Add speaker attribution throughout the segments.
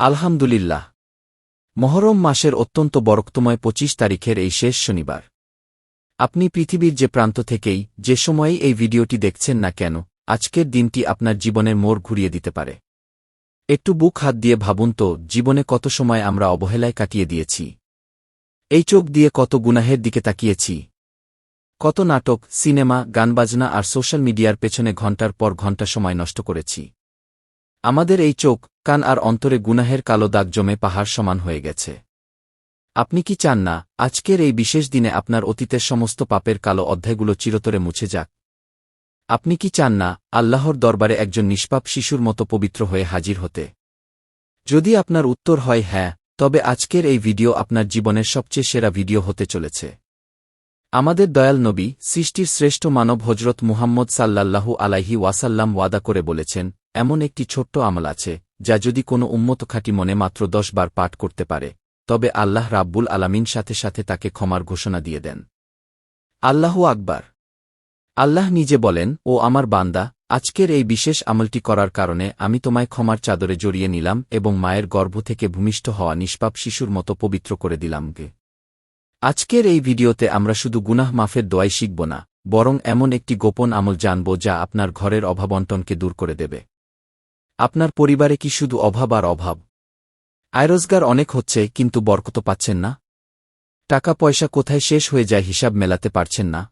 Speaker 1: আলহামদুলিল্লাহ। মহরম মাসের অত্যন্ত বরকতময় ২৫ তারিখের এই শেষ শনিবার। আপনি পৃথিবীর যে প্রান্ত থেকেই যে সময়েই এই ভিডিওটি দেখছেন না কেন, আজকের দিনটি আপনার জীবনের মোড় ঘুরিয়ে দিতে পারে। একটু বুক হাত দিয়ে ভাবুন তো, জীবনে কত সময় আমরা অবহেলায় কাটিয়ে দিয়েছি। এই চোখ দিয়ে কত গুনাহের দিকে তাকিয়েছি। কত নাটক, সিনেমা, গানবাজনা আর সোশ্যাল মিডিয়ার পেছনে ঘণ্টার পর ঘণ্টা সময় নষ্ট করেছি। আমাদের এই চোখ, কান আর অন্তরে গুনাহের কালো দাগ জমে পাহাড় সমান হয়ে গেছে। আপনি কি চান না, আজকের এই বিশেষ দিনে আপনার অতীতের সমস্ত পাপের কালো অধ্যায়গুলো চিরতরে মুছে যাক? আপনি কি চান না, আল্লাহর দরবারে একজন নিষ্পাপ শিশুর মতো পবিত্র হয়ে হাজির হতে? যদি আপনার উত্তর হয় হ্যাঁ, তবে আজকের এই ভিডিও আপনার জীবনের সবচেয়ে সেরা ভিডিও হতে চলেছে। আমাদের দয়াল নবী, সৃষ্টির শ্রেষ্ঠ মানব হজরত মুহাম্মদ সাল্লাল্লাহু আলাইহি ওয়াসাল্লাম ওয়াদা করে বলেছেন, এমন একটি ছোট্ট আমল আছে, যা যদি কোনো উম্মত খাঁটি মনে মাত্র ১০ বার পাঠ করতে পারে, তবে আল্লাহ রাব্বুল আলামিন সাথে সাথে তাকে ক্ষমার ঘোষণা দিয়ে দেন। আল্লাহু আকবার। আল্লাহ নিজে বলেন, ও আমার বান্দা, আজকের এই বিশেষ আমলটি করার কারণে আমি তোমায় ক্ষমার চাদরে জড়িয়ে নিলাম এবং মায়ের গর্ভ থেকে ভূমিষ্ঠ হওয়া নিষ্পাপ শিশুর মতো পবিত্র করে দিলাম গে। আজকের এই ভিডিওতে আমরা শুধু গুনাহ মাফের দোয়াই শিখব না, বরং এমন একটি গোপন আমল জানব যা আপনার ঘরের অভাবন্টনকে দূর করে দেবে। আপনার পরিবারে কি শুধু অভাব আর অভাব? আয়-রোজগার অনেক হচ্ছে কিন্তু বরকত পাচ্ছেন না? টাকা পয়সা কোথায় শেষ হয়ে যায় হিসাব মেলাতে পারছেন না?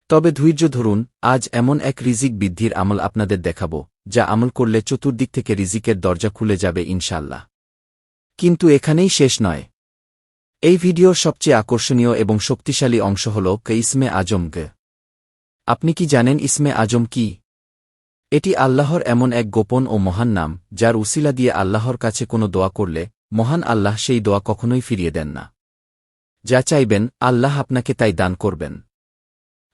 Speaker 1: তবে ধৈর্য ধরুন, আজ এমন এক রিজিক বৃদ্ধির আমল আপনাদের দেখাব, যা আমল করলে চতুর্দিক থেকে রিজিকের দরজা খুলে যাবে ইনশাআল্লাহ। কিন্তু এখানেই শেষ নয়। এই ভিডিওর সবচেয়ে আকর্ষণীয় এবং শক্তিশালী অংশ হল ইসমে আজম গে। আপনি কি জানেন ইসমে আজম কি? এটি আল্লাহর এমন এক গোপন ও মহান নাম, যার উসিলা দিয়ে আল্লাহর কাছে কোনো দোয়া করলে মহান আল্লাহ সেই দোয়া কখনোই ফিরিয়ে দেন না। যা চাইবেন, আল্লাহ আপনাকে তাই দান করবেন।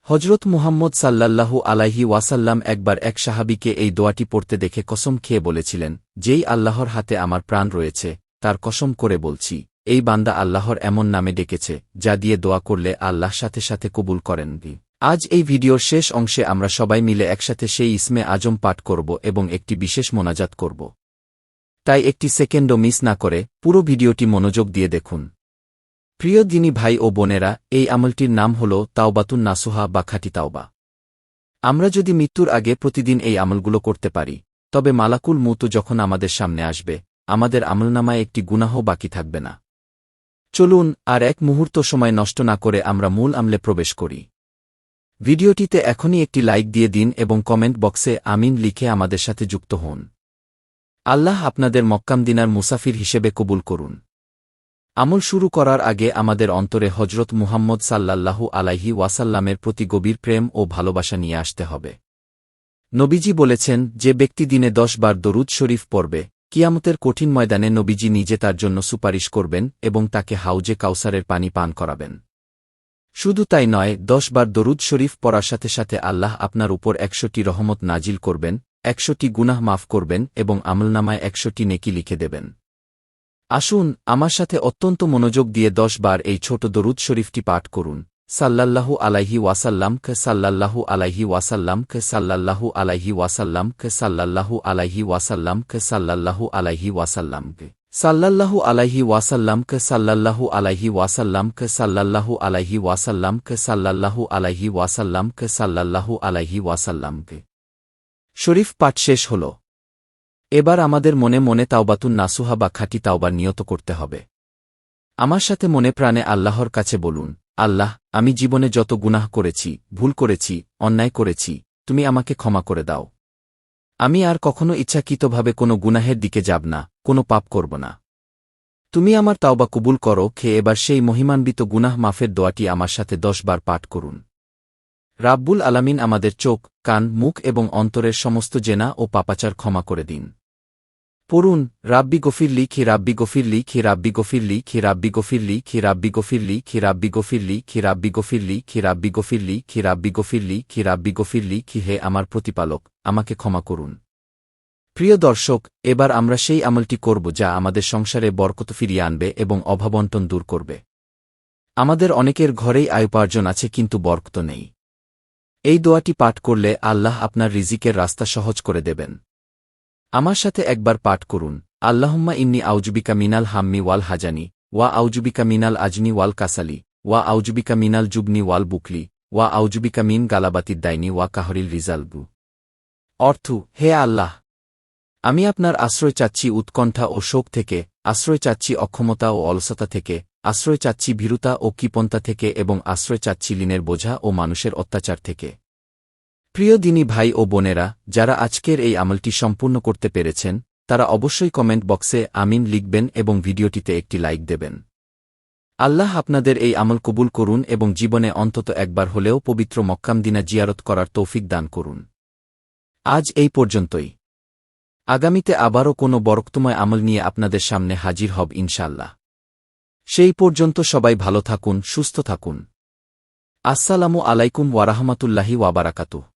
Speaker 1: হজরত মুহাম্মদ সাল্লাল্লাহু আলাইহি ওয়াসাল্লাম একবার এক সাহাবীকে এই দোয়াটি পড়তে দেখে কসম খেয়ে বলেছিলেন, যেই আল্লাহর হাতে আমার প্রাণ রয়েছে, তার কসম করে বলছি, এই বান্দা আল্লাহর এমন নামে ডেকেছে, যা দিয়ে দোয়া করলে আল্লাহ সাথে সাথে কবুল করেন। আজ এই ভিডিওর শেষ অংশে আমরা সবাই মিলে একসাথে সেই ইসমে আজম পাঠ করব এবং একটি বিশেষ মোনাজাত করব। তাই একটি সেকেন্ডও মিস না করে পুরো ভিডিওটি মনোযোগ দিয়ে দেখুন। প্রিয় দিনী ভাই ও বোনেরা, এই আমলটির নাম হল তাওবাতুন নাসুহা বা খাঁটি তাওবা। আমরা যদি মৃত্যুর আগে প্রতিদিন এই আমলগুলো করতে পারি, তবে মালাকুল মউত যখন আমাদের সামনে আসবে, আমাদের আমলনামায় একটি গুনাহও বাকি থাকবে না। চলুন আর এক মুহূর্ত সময় নষ্ট না করে আমরা মূল আমলে প্রবেশ করি। ভিডিওটিতে এখনই একটি লাইক দিয়ে দিন এবং কমেন্ট বক্সে আমিন লিখে আমাদের সাথে যুক্ত হন। আল্লাহ আপনাদের মক্কামদিনার মুসাফির হিসেবে কবুল করুন। আমল শুরু করার আগে আমাদের অন্তরে হজরত মুহাম্মদ সাল্লাল্লাহু আলাইহি ওয়াসাল্লামের প্রতি গভীর প্রেম ও ভালোবাসা নিয়ে আসতে হবে। নবীজি বলেছেন, যে ব্যক্তি দিনে ১০ বার দরুদ শরীফ পড়বে, কিয়ামতের কঠিন ময়দানে নবীজি নিজে তার জন্য সুপারিশ করবেন এবং তাকে হাউজে কাউসারের পানি পান করাবেন। শুধু তাই নয়, ১০ বার দরুদ শরীফ পড়ার সাথে সাথে আল্লাহ আপনার উপর ১০০টি রহমত নাজিল করবেন, ১০০টি গুনাহ মাফ করবেন এবং আমলনামায় ১০০টি নেকি লিখে দেবেন। আসুন আমার সাথে অত্যন্ত মনোযোগ দিয়ে ১০ বার এই ছোট দরুদ শরীফটি পাঠ করুন। সাল্লাল্লাহু আলাইহি ওয়াসাল্লাম কে সাল্লাল্লাহু আলাইহি ওয়াসাল্লাম কে সাল্লাল্লাহু আলাইহি ওয়াসাল্লাম কে সাল্লাল্লাহু আলাইহি ওয়াসাল্লাম কে সাল্লাল্লাহু আলাইহি ওয়াসাল্লাম কে সাল্লাল্লাহু আলাইহি ওয়াসাল্লাম কে সাল্লাল্লাহু আলাইহি ওয়াসাল্লাম কে সাল্লাল্লাহু আলাইহি ওয়াসাল্লাম কে সাল্লাল্লাহু আলাইহি ওয়াসাল্লাম কে সাল্লাল্লাহু আলাইহি ওয়াসাল্লাম কে। শরীফ পাঠ শেষ হল। এবার আমাদের মনে মনে তাওবাতুন নাসুহা বা খাঁটি তাওবার নিয়ত করতে হবে। আমার সাথে মনে প্রাণে আল্লাহর কাছে বলুন, আল্লাহ, আমি জীবনে যত গুনাহ করেছি, ভুল করেছি, অন্যায় করেছি, তুমি আমাকে ক্ষমা করে দাও। আমি আর কখনো ইচ্ছাকৃতভাবে কোনো গুনাহের দিকে যাব না, কোনো পাপ করব না। তুমি আমার তাওবা কবুল করো। খেয়ে এবার সেই মহিমান্বিত গুনাহ মাফের দোয়াটি আমার সাথে ১০ বার পাঠ করুন। রাব্বুল আলামিন আমাদের চোখ, কান, মুখ এবং অন্তরের সমস্ত জেনা ও পাপাচার ক্ষমা করে দিন। পড়ুন, রাব্বি গফিরলি খি রাব্বি গফিরলি খি রাব্বি গফিরলি খি রাব্বি গফিরলি খি রাব্বি গফিরলি খি রাব্বি গফিরলি খি রাব্বি গফিরলি খি রাব্বি গফিরলি খি রাব্বি গফিরলি খি রাব্বি গফিরলি খি। হে আমার প্রতিপালক, আমাকে ক্ষমা করুন। প্রিয় দর্শক, এবার আমরা সেই আমলটি করব যা আমাদের সংসারে বরকত ফিরিয়ে আনবে এবং অভাবন্টন দূর করবে। আমাদের অনেকের ঘরেই আয়োপার্জন আছে কিন্তু বরকত নেই। এই দোয়াটি পাঠ করলে আল্লাহ আপনার রিজিকের রাস্তা সহজ করে দেবেন। আমার সাথে একবার পাঠ করুন, আল্লাহুম্মা ইন্নী আউজুবিকা মিনাল হাম্মি ওয়াল হাজানি ওয়া আউজুবিকা মিনাল আজনি ওয়াল কাসালি ওয়া আউজুবিকা মিনাল জুবনি ওয়াল বুকলি ওয়া আউজুবিকা মিন গালাবাতিদ দাইনি ওয়া কাহরিল রিজালবু। অর্থ, হে আল্লাহ, আমি আপনার আশ্রয় চাচ্ছি উৎকণ্ঠা ও শোক থেকে, আশ্রয় চাচ্ছি অক্ষমতা ও অলসতা থেকে, আশ্রয় চাচ্ছি ভীরুতা ও কৃপণতা থেকে এবং আশ্রয় চাচ্ছি ঋণের বোঝা ও মানুষের অত্যাচার থেকে। প্রিয় দিনী ভাই ও বোনেরা, যারা আজকের এই আমলটি সম্পূর্ণ করতে পেরেছেন তারা অবশ্যই কমেন্ট বক্সে আমিন লিখবেন এবং ভিডিওটিতে একটি লাইক দেবেন। আল্লাহ আপনাদের এই আমল কবুল করুন এবং জীবনে অন্তত একবার হলেও পবিত্র মক্কা মদিনা জিয়ারত করার তৌফিক দান করুন। আজ এই পর্যন্তই। আগামীতে আবারও কোনো বরকতময় আমল নিয়ে আপনাদের সামনে হাজির হব ইনশাআল্লাহ। সেই পর্যন্ত সবাই ভালো থাকুন, সুস্থ থাকুন। আসসালামু আলাইকুম ওয়ারাহমাতুল্লাহি ওয়াবারাকাতুহু।